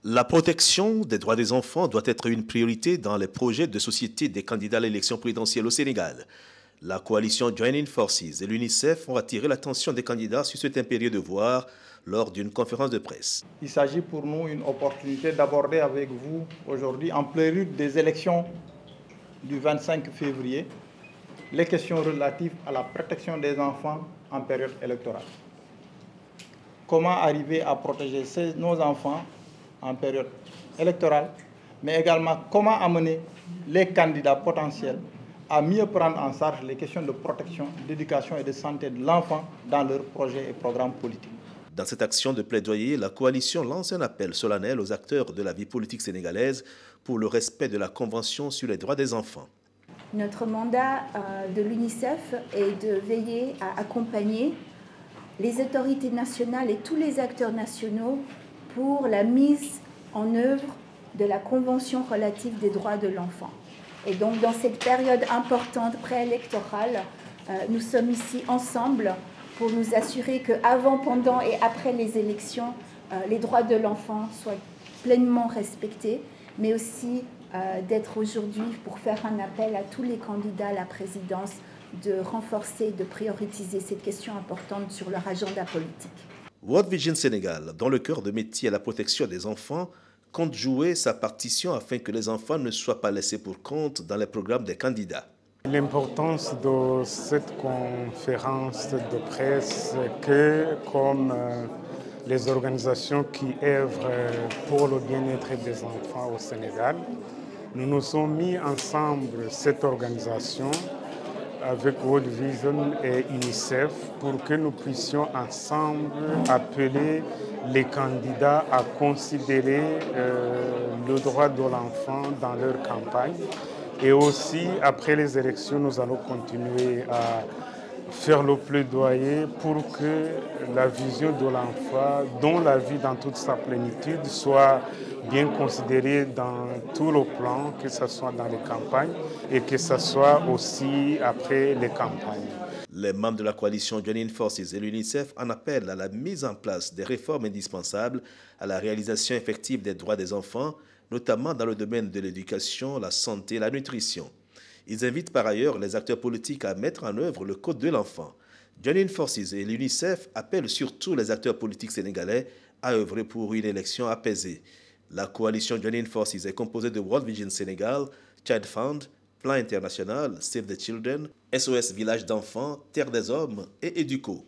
La protection des droits des enfants doit être une priorité dans les projets de société des candidats à l'élection présidentielle au Sénégal. La coalition Joining Forces et l'UNICEF ont attiré l'attention des candidats sur cet impérieux devoir lors d'une conférence de presse. Il s'agit pour nous d'une opportunité d'aborder avec vous aujourd'hui, en prélude des élections du 25 février, les questions relatives à la protection des enfants en période électorale. Comment arriver à protéger nos enfants en période électorale, mais également comment amener les candidats potentiels à mieux prendre en charge les questions de protection, d'éducation et de santé de l'enfant dans leurs projets et programmes politiques. Dans cette action de plaidoyer, la coalition lance un appel solennel aux acteurs de la vie politique sénégalaise pour le respect de la Convention sur les droits des enfants. Notre mandat de l'UNICEF est de veiller à accompagner les autorités nationales et tous les acteurs nationaux pour la mise en œuvre de la Convention relative des droits de l'enfant. Et donc, dans cette période importante préélectorale, nous sommes ici ensemble pour nous assurer qu'avant, pendant et après les élections, les droits de l'enfant soient pleinement respectés, mais aussi d'être aujourd'hui pour faire un appel à tous les candidats à la présidence de renforcer, de prioriser cette question importante sur leur agenda politique. World Vision Sénégal, dans le cœur de métier à la protection des enfants, compte jouer sa partition afin que les enfants ne soient pas laissés pour compte dans les programmes des candidats. L'importance de cette conférence de presse, que comme les organisations qui œuvrent pour le bien-être des enfants au Sénégal, nous nous sommes mis ensemble, cette organisation, avec World Vision et UNICEF, pour que nous puissions ensemble appeler les candidats à considérer le droit de l'enfant dans leur campagne. Et aussi, après les élections, nous allons continuer à faire le plaidoyer pour que la vision de l'enfant, dont la vie dans toute sa plénitude, soit bien considérée dans tout le plan, que ce soit dans les campagnes et que ce soit aussi après les campagnes. Les membres de la coalition Joining Forces et l'UNICEF en appellent à la mise en place des réformes indispensables à la réalisation effective des droits des enfants, notamment dans le domaine de l'éducation, la santé et la nutrition. Ils invitent par ailleurs les acteurs politiques à mettre en œuvre le Code de l'enfant. Joining Forces et l'UNICEF appellent surtout les acteurs politiques sénégalais à œuvrer pour une élection apaisée. La coalition Joining Forces est composée de World Vision Sénégal, Child Fund, Plan International, Save the Children, SOS Village d'enfants, Terre des Hommes et Educo.